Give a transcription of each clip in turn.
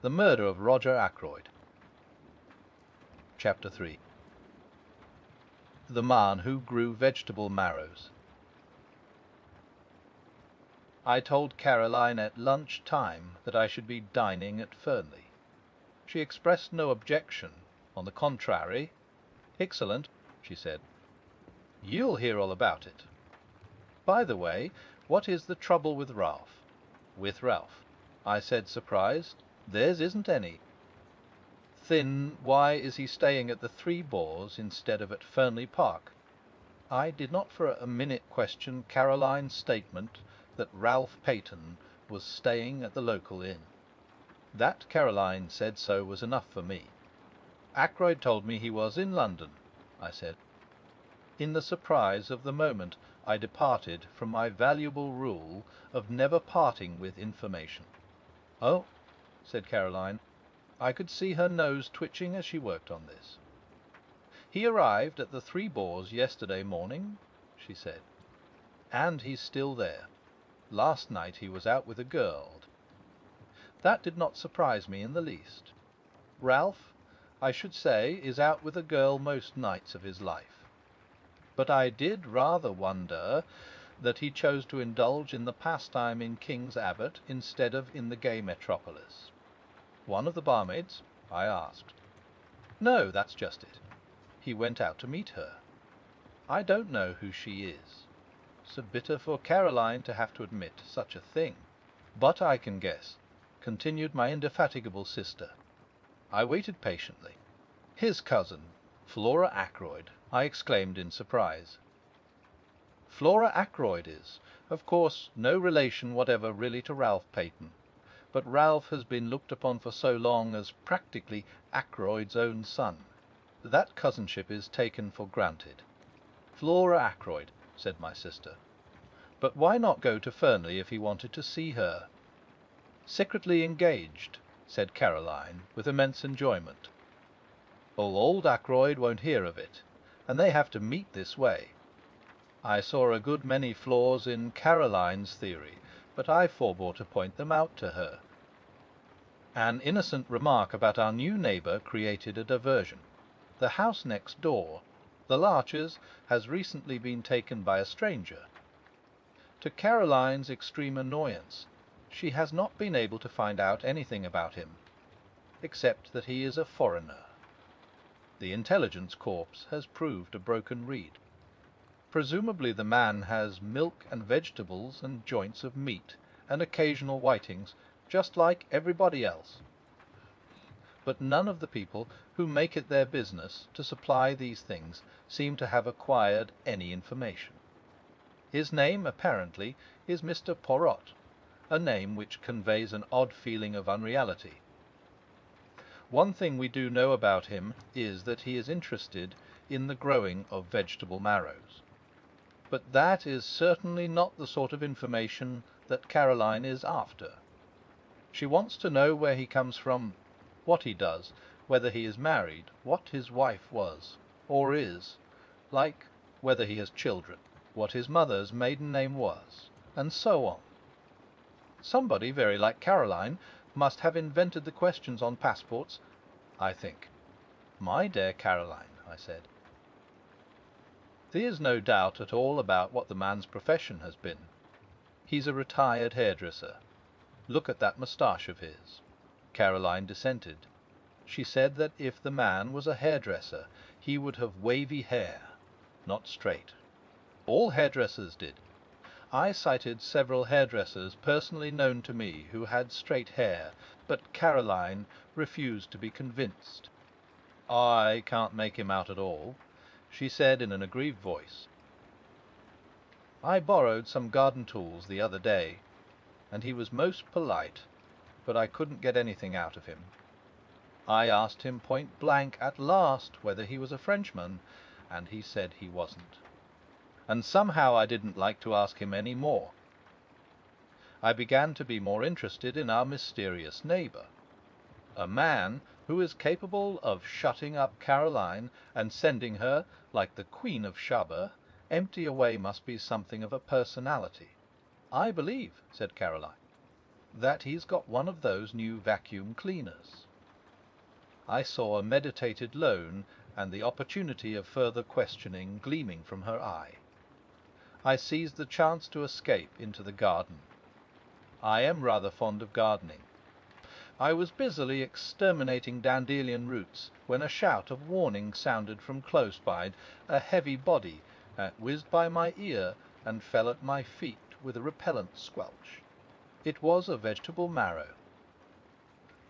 The Murder of Roger Ackroyd. Chapter 3. The Man Who Grew Vegetable Marrows. I told Caroline at lunch time that I should be dining at Fernley. She expressed no objection. On the contrary. "Excellent," she said. "You'll hear all about it. By the way, what is the trouble with Ralph?" "With Ralph?" I said, surprised. "Theirs isn't any." "Then why is he staying at the Three Boars instead of at Fernley Park?" I did not for a minute question Caroline's statement that Ralph Peyton was staying at the local inn. That Caroline said so was enough for me. "Ackroyd told me he was in London," I said. In the surprise of the moment I departed from my valuable rule of never parting with information. "Oh," said Caroline. I could see her nose twitching as she worked on this. "He arrived at the Three Boars yesterday morning," she said. "And he's still there. Last night he was out with a girl." That did not surprise me in the least. Ralph, I should say, is out with a girl most nights of his life. But I did rather wonder that he chose to indulge in the pastime in King's Abbott instead of in the gay metropolis. "One of the barmaids?" I asked. "No, that's just it. He went out to meet her. I don't know who she is. So bitter for Caroline to have to admit such a thing. But I can guess," continued my indefatigable sister. I waited patiently. "His cousin, Flora Ackroyd!" I exclaimed in surprise. "Flora Ackroyd is, of course, no relation whatever really to Ralph Peyton. But Ralph has been looked upon for so long as practically Ackroyd's own son, that cousinship is taken for granted." "Flora Ackroyd," said my sister. "But why not go to Fernley if he wanted to see her?" "Secretly engaged," said Caroline, with immense enjoyment. "Oh, old Ackroyd won't hear of it, and they have to meet this way." I saw a good many flaws in Caroline's theory, but I forbore to point them out to her. An innocent remark about our new neighbour created a diversion. The house next door, the Larches, has recently been taken by a stranger. To Caroline's extreme annoyance, she has not been able to find out anything about him, except that he is a foreigner. The intelligence corps has proved a broken reed. Presumably the man has milk and vegetables and joints of meat and occasional whitings, just like everybody else. But none of the people who make it their business to supply these things seem to have acquired any information. His name, apparently, is Mr. Poirot, a name which conveys an odd feeling of unreality. One thing we do know about him is that he is interested in the growing of vegetable marrows. But that is certainly not the sort of information that Caroline is after. She wants to know where he comes from, what he does, whether he is married, what his wife was or is like, whether he has children, what his mother's maiden name was, and so on. Somebody very like Caroline must have invented the questions on passports, I think. "My dear Caroline," I said, "there's no doubt at all about what the man's profession has been. He's a retired hairdresser. Look at that moustache of his." Caroline dissented. She said that if the man was a hairdresser he would have wavy hair, not straight. All hairdressers did. I cited several hairdressers personally known to me who had straight hair, but Caroline refused to be convinced. "I can't make him out at all," she said in an aggrieved voice. I borrowed some garden tools the other day, and he was most polite, but I couldn't get anything out of him. I asked him point blank at last whether he was a Frenchman, and he said he wasn't. And somehow I didn't like to ask him any more. I began to be more interested in our mysterious neighbour. A man who is capable of shutting up Caroline and sending her, like the Queen of Sheba, empty away must be something of a personality. "I believe," said Caroline, that he's got one of those new vacuum cleaners." I saw a meditated loan and the opportunity of further questioning gleaming from her eye. I seized the chance to escape into the garden. I am rather fond of gardening. I was busily exterminating dandelion roots when a shout of warning sounded from close by. A heavy body whizzed by my ear and fell at my feet with a repellent squelch. It was a vegetable marrow.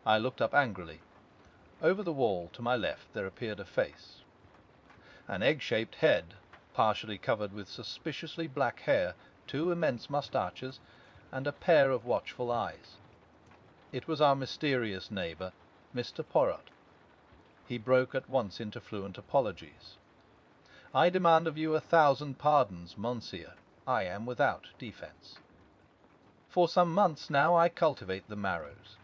I looked up angrily. Over the wall to my left there appeared a face. An egg-shaped head, partially covered with suspiciously black hair, 2 immense moustaches, and a pair of watchful eyes. It was our mysterious neighbour, Mr. Poirot. He broke at once into fluent apologies. "I demand of you 1,000 pardons, Monsieur. I am without defence. For some months now I cultivate the marrows.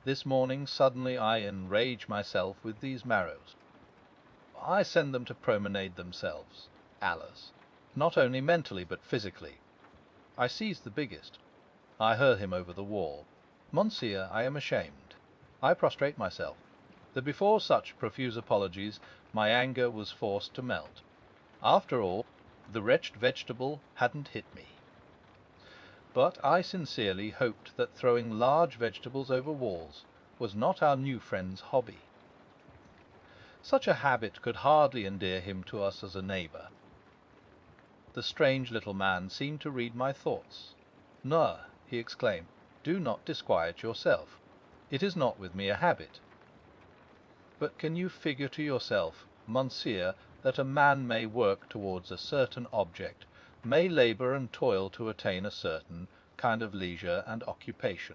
This morning suddenly I enrage myself with these marrows. I send them to promenade themselves, Alice, not only mentally but physically. I seize the biggest. I hurl him over the wall. Monsieur, I am ashamed. I prostrate myself. That before such profuse apologies my anger was forced to melt. After all, the wretched vegetable hadn't hit me. But I sincerely hoped that throwing large vegetables over walls was not our new friend's hobby. Such a habit could hardly endear him to us as a neighbour. The strange little man seemed to read my thoughts. "No," he exclaimed, "do not disquiet yourself. It is not with me a habit. But can you figure to yourself, Monsieur, that a man may work towards a certain object, may labour and toil to attain a certain kind of leisure and occupation,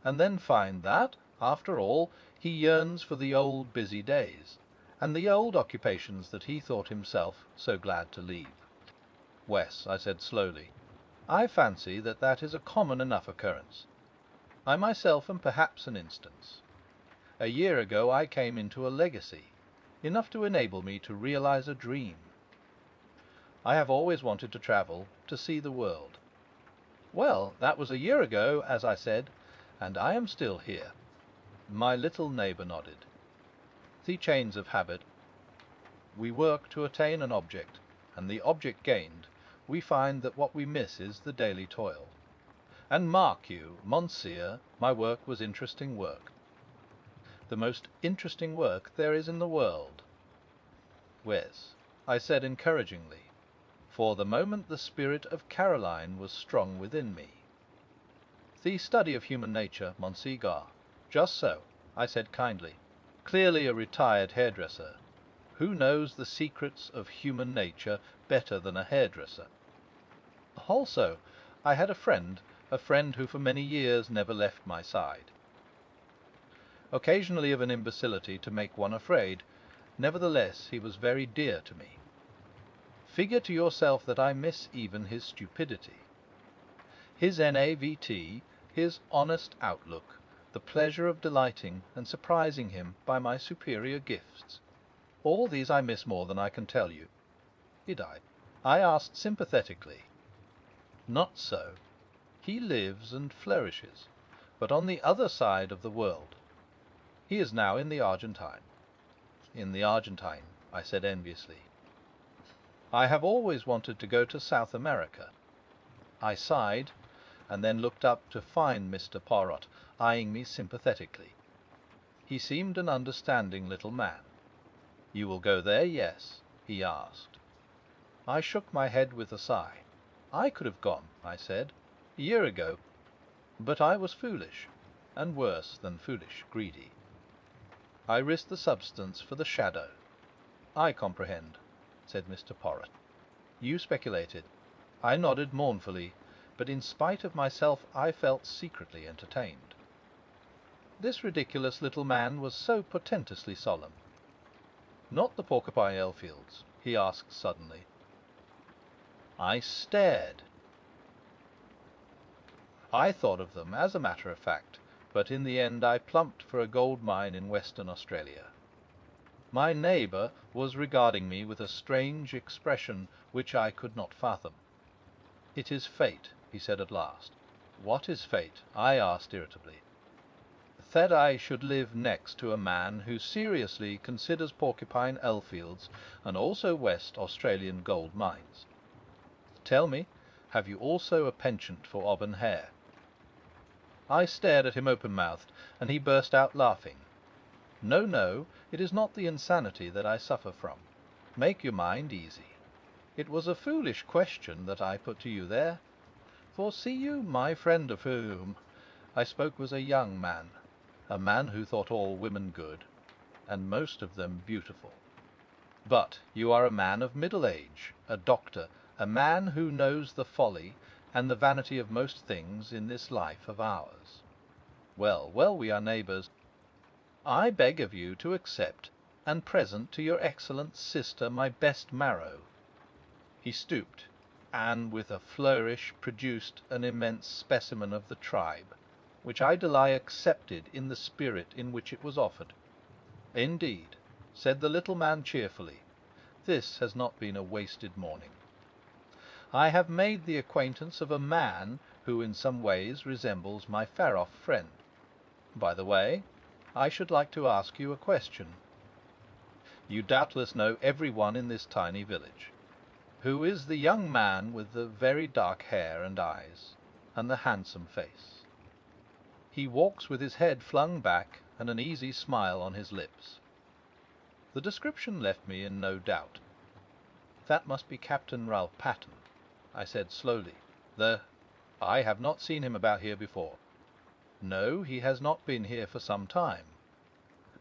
and then find that, after all, he yearns for the old busy days, and the old occupations that he thought himself so glad to leave?" "Wes," I said slowly, "I fancy that is a common enough occurrence. I myself am perhaps an instance. A year ago I came into a legacy, enough to enable me to realize a dream. I have always wanted to travel, to see the world. Well, that was a year ago, as I said, and I am still here." My little neighbour nodded. "The chains of habit. We work to attain an object, and the object gained, we find that what we miss is the daily toil. And mark you, Monsieur, my work was interesting work. The most interesting work there is in the world." "Wes," I said encouragingly. For the moment the spirit of Caroline was strong within me. "The study of human nature, Monsieur. Just so," I said kindly. "Clearly a retired hairdresser. Who knows the secrets of human nature better than a hairdresser? Also, I had a friend who for many years never left my side. Occasionally of an imbecility to make one afraid, nevertheless he was very dear to me. Figure to yourself that I miss even his stupidity. His NAVT, his honest outlook, the pleasure of delighting and surprising him by my superior gifts. All these I miss more than I can tell you." He died. I asked sympathetically. "Not so. He lives and flourishes, but on the other side of the world. He is now in the Argentine." "In the Argentine," I said enviously. "I have always wanted to go to South America." I sighed, and then looked up to find Mr. Poirot eyeing me sympathetically. He seemed an understanding little man. "You will go there, yes?" he asked. I shook my head with a sigh. "I could have gone," I said, "a year ago, but I was foolish, and worse than foolish, greedy. I risked the substance for the shadow." "I comprehend," said Mr. Poirot. "You speculated." I nodded mournfully, but in spite of myself I felt secretly entertained. This ridiculous little man was so portentously solemn. "Not the Porcupine Elfields?" he asked suddenly. I stared. I thought of them, as a matter of fact, but in the end I plumped for a gold mine in Western Australia. My neighbour was regarding me with a strange expression which I could not fathom. "It is fate," he said at last. "What is fate?" I asked irritably. "That I should live next to a man who seriously considers Porcupine Elfields and also West Australian gold mines. Tell me, have you also a penchant for auburn hair?" I stared at him open-mouthed, and he burst out laughing. "No, no, it is not the insanity that I suffer from. Make your mind easy. It was a foolish question that I put to you there. For see you, my friend of whom I spoke was a young man, a man who thought all women good, and most of them beautiful. But you are a man of middle age, a doctor, a man who knows the folly and the vanity of most things in this life of ours. Well, well, we are neighbours. I beg of you to accept and present to your excellent sister my best marrow." He stooped, and with a flourish produced an immense specimen of the tribe, which I accepted in the spirit in which it was offered. "Indeed," said the little man cheerfully, "this has not been a wasted morning. I have made the acquaintance of a man who in some ways resembles my far-off friend. By the way, I should like to ask you a question. You doubtless know every one in this tiny village. Who is the young man with the very dark hair and eyes, and the handsome face? He walks with his head flung back and an easy smile on his lips." The description left me in no doubt. "That must be Captain Ralph Patten," I said slowly. I have not seen him about here before." "No, he has not been here for some time.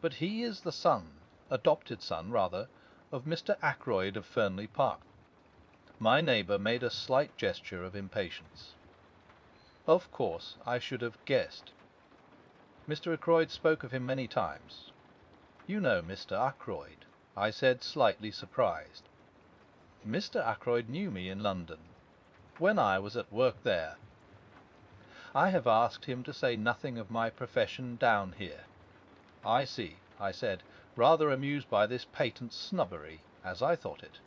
But he is the adopted son rather, of Mr. Ackroyd of Fernley Park." My neighbour made a slight gesture of impatience. "Of course, I should have guessed. Mr. Ackroyd spoke of him many times." "You know Mr. Ackroyd?" I said, slightly surprised. "Mr. Ackroyd knew me in London, when I was at work there. I have asked him to say nothing of my profession down here." "I see," I said, rather amused by this patent snubbery, as I thought it.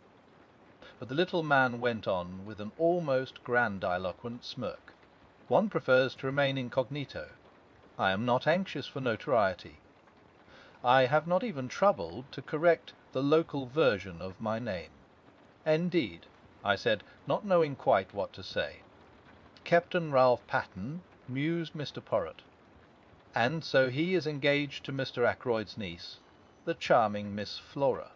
But the little man went on with an almost grandiloquent smirk. "One prefers to remain incognito. I am not anxious for notoriety. I have not even troubled to correct the local version of my name." "Indeed," I said, not knowing quite what to say. Captain Ralph Patten, mused Mr. Poirot. "And so he is engaged to Mr. Ackroyd's niece, the charming Miss Flora."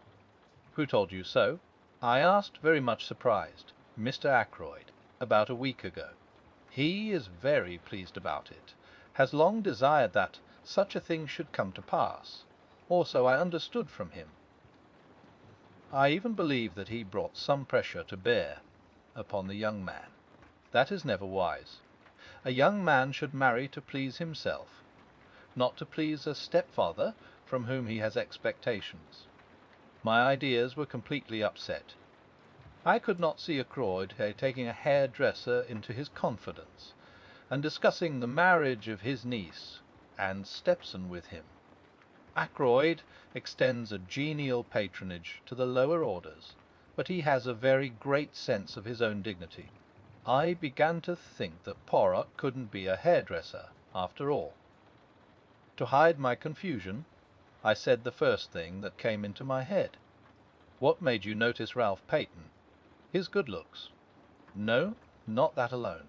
"Who told you so?" I asked, very much surprised. "Mr. Ackroyd, about a week ago. He is very pleased about it, has long desired that such a thing should come to pass, or so I understood from him. I even believe that he brought some pressure to bear upon the young man. That is never wise. A young man should marry to please himself, not to please a stepfather from whom he has expectations. My ideas were completely upset. I could not see Ackroyd taking a hairdresser into his confidence, and discussing the marriage of his niece and stepson with him. Ackroyd extends a genial patronage to the lower orders, but he has a very great sense of his own dignity. I began to think that Poirot couldn't be a hairdresser, after all. To hide my confusion, I said the first thing that came into my head. "What made you notice Ralph Patten?" "His good looks." "No, not that alone."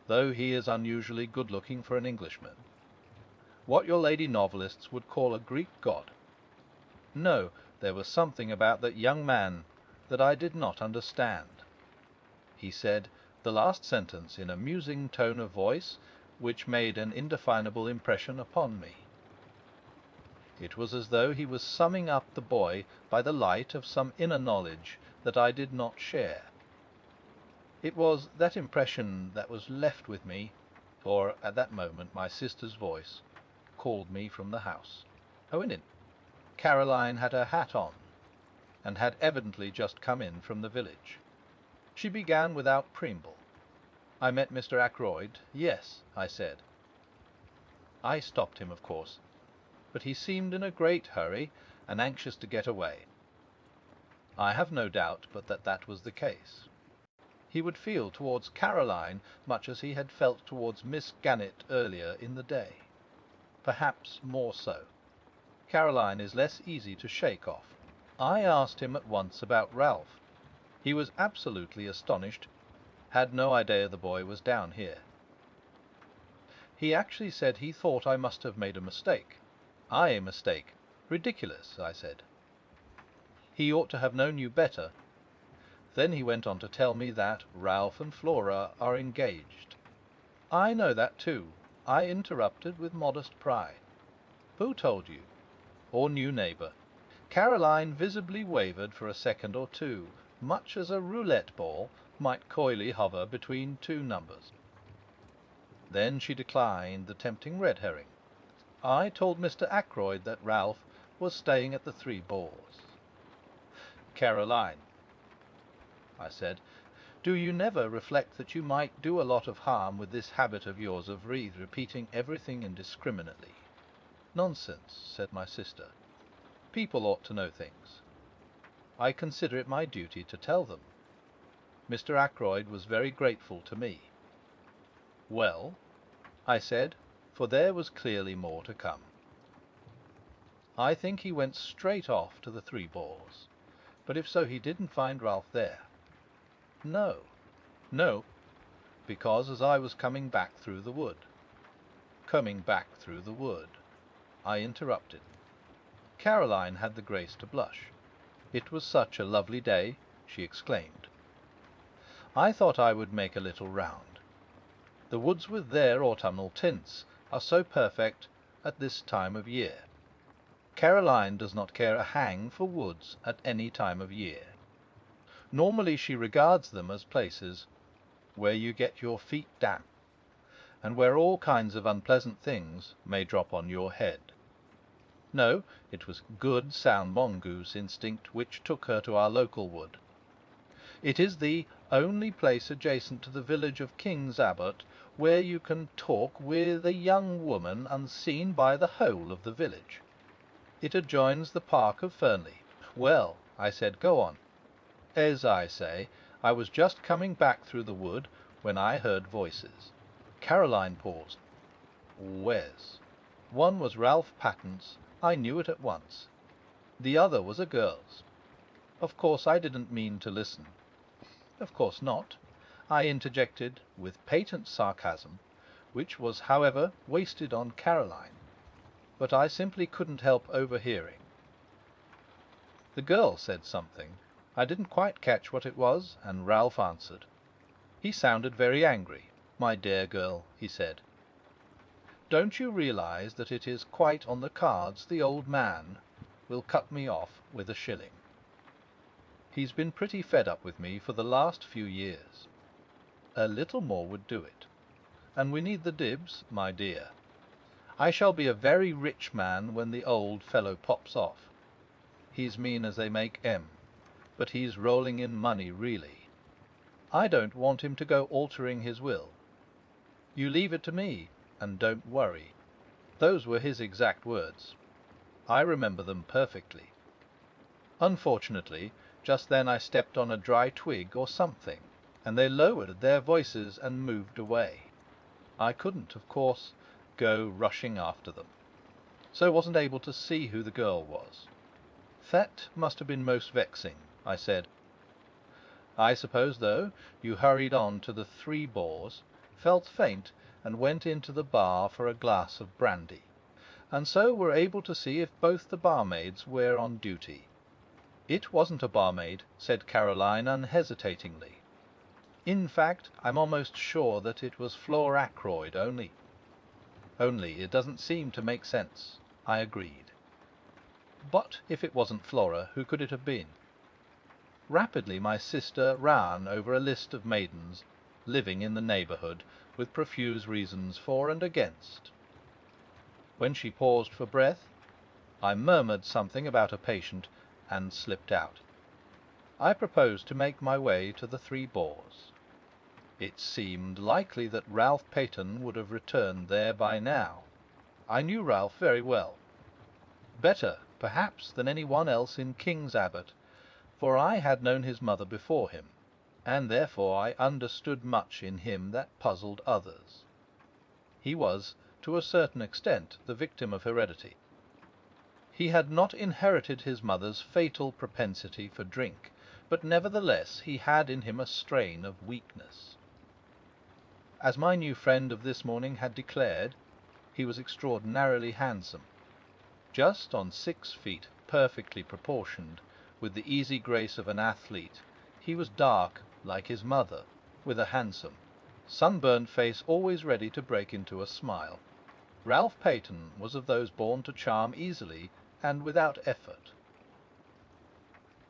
"Though he is unusually good-looking for an Englishman." "What your lady novelists would call a Greek god." "No, there was something about that young man that I did not understand." He said the last sentence in a musing tone of voice which made an indefinable impression upon me. It was as though he was summing up the boy by the light of some inner knowledge that I did not share. It was that impression that was left with me, for at that moment my sister's voice called me from the house. "Whodunit." Caroline had her hat on, and had evidently just come in from the village. She began without preamble. "I met Mr. Ackroyd. Yes," I said. I stopped him, of course, but he seemed in a great hurry and anxious to get away. I have no doubt but that that was the case. he would feel towards Caroline much as he had felt towards Miss Gannett earlier in the day. Perhaps more so. Caroline is less easy to shake off. I asked him at once about Ralph. He was absolutely astonished, had no idea the boy was down here. He actually said he thought I must have made a mistake. A mistake. Ridiculous, I said. He ought to have known you better. Then he went on to tell me that Ralph and Flora are engaged. I know that too, I interrupted with modest pride. Who told you? Or new neighbour? Caroline visibly wavered for a second or two, much as a roulette ball might coyly hover between two numbers. Then she declined the tempting red herring. I told Mr. Ackroyd that Ralph was staying at the Three Boars. Caroline, I said, do you never reflect that you might do a lot of harm with this habit of yours of repeating everything indiscriminately? Nonsense, said my sister. People ought to know things. I consider it my duty to tell them. Mr. Ackroyd was very grateful to me. Well, I said, for there was clearly more to come. I think he went straight off to the Three Boars. But if so, he didn't find Ralph there. No, because as I was coming back through the wood. Coming back through the wood, I interrupted. Caroline had the grace to blush. It was such a lovely day, she exclaimed. I thought I would make a little round. The woods with their autumnal tints are so perfect at this time of year. Caroline does not care a hang for woods at any time of year. Normally she regards them as places where you get your feet damp, and where all kinds of unpleasant things may drop on your head. No, it was good sound mongoose instinct which took her to our local wood. It is the only place adjacent to the village of King's Abbott where you can talk with a young woman unseen by the whole of the village. It adjoins the park of Fernley. Well, I said, go on. As I say, I was just coming back through the wood when I heard voices. Caroline paused. Where's? One was Ralph Patton's. I knew it at once. The other was a girl's. Of course I didn't mean to listen. Of course not. I interjected with patent sarcasm, which was, however, wasted on Caroline. But I simply couldn't help overhearing. The girl said something. I didn't quite catch what it was, and Ralph answered. He sounded very angry. My dear girl, he said. Don't you realize that it is quite on the cards the old man will cut me off with a shilling? He's been pretty fed up with me for the last few years. A little more would do it. And we need the dibs, my dear. I shall be a very rich man when the old fellow pops off. He's mean as they make M, but he's rolling in money really. I don't want him to go altering his will. You leave it to me, and don't worry. Those were his exact words. I remember them perfectly. Unfortunately, just then I stepped on a dry twig or something, and they lowered their voices and moved away. I couldn't, of course, go rushing after them, so wasn't able to see who the girl was. That must have been most vexing, I said. I suppose, though, you hurried on to the Three Boars, felt faint, and went into the bar for a glass of brandy, and so were able to see if both the barmaids were on duty. It wasn't a barmaid, said Caroline unhesitatingly. In fact, I'm almost sure that it was Flora Ackroyd only. Only it doesn't seem to make sense, I agreed. But if it wasn't Flora, who could it have been? Rapidly my sister ran over a list of maidens living in the neighbourhood, with profuse reasons for and against. When she paused for breath, I murmured something about a patient and slipped out. I proposed to make my way to the Three Boars. It seemed likely that Ralph Paton would have returned there by now. I knew Ralph very well. Better, perhaps, than any one else in King's Abbott, for I had known his mother before him, and therefore I understood much in him that puzzled others. He was, to a certain extent, the victim of heredity. He had not inherited his mother's fatal propensity for drink, but nevertheless he had in him a strain of weakness. As my new friend of this morning had declared, he was extraordinarily handsome. Just on 6 feet, perfectly proportioned, with the easy grace of an athlete, he was dark, like his mother, with a handsome, sunburned face always ready to break into a smile. Ralph Peyton was of those born to charm easily and without effort.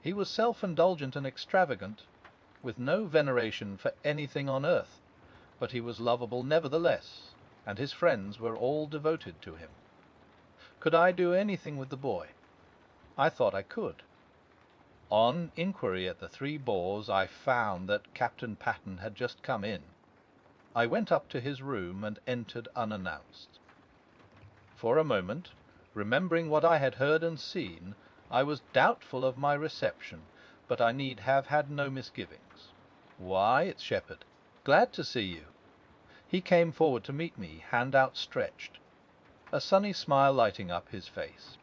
He was self-indulgent and extravagant, with no veneration for anything on earth, but he was lovable nevertheless, and his friends were all devoted to him. Could I do anything with the boy? I thought I could. On inquiry at the Three Boars, I found that Captain Patten had just come in. I went up to his room and entered unannounced. For a moment, remembering what I had heard and seen, I was doubtful of my reception, but I need have had no misgivings. "Why, it's Shepherd. Glad to see you." He came forward to meet me, hand outstretched, a sunny smile lighting up his face.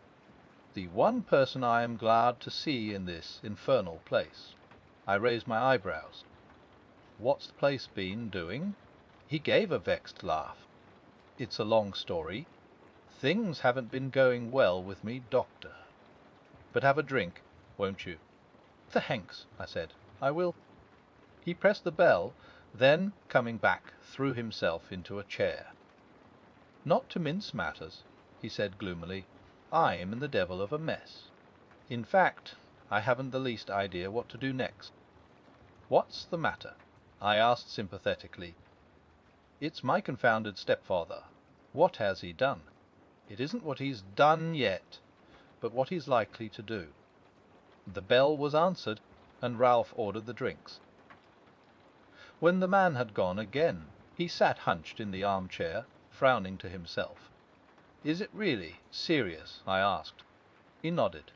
"The one person I am glad to see in this infernal place." I raised my eyebrows. "What's the place been doing?" He gave a vexed laugh. "It's a long story. Things haven't been going well with me, Doctor. But have a drink, won't you?" "Thanks," I said. "I will." He pressed the bell, then, coming back, threw himself into a chair. "Not to mince matters," he said gloomily, "I'm in the devil of a mess. In fact, I haven't the least idea what to do next." "What's the matter?" I asked sympathetically. "It's my confounded stepfather. What has he done? It isn't what he's done yet, but what he's likely to do." The bell was answered, and Ralph ordered the drinks. When the man had gone again, he sat hunched in the armchair, frowning to himself. "Is it really serious?" I asked. He nodded.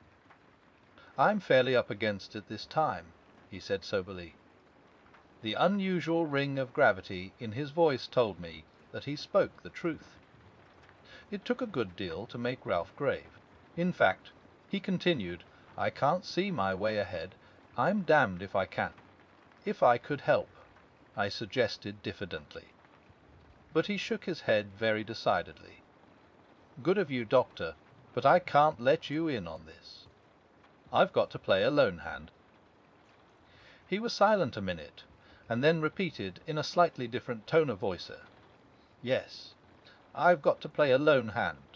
"I'm fairly up against it this time," he said soberly. The unusual ring of gravity in his voice told me that he spoke the truth. It took a good deal to make Ralph grave. "In fact," he continued, "I can't see my way ahead. I'm damned if I can." "If I could help," I suggested diffidently. But he shook his head very decidedly. "Good of you, Doctor, but I can't let you in on this. I've got to play a lone hand." He was silent a minute, and then repeated in a slightly different tone of voice, "Yes, I've got to play a lone hand.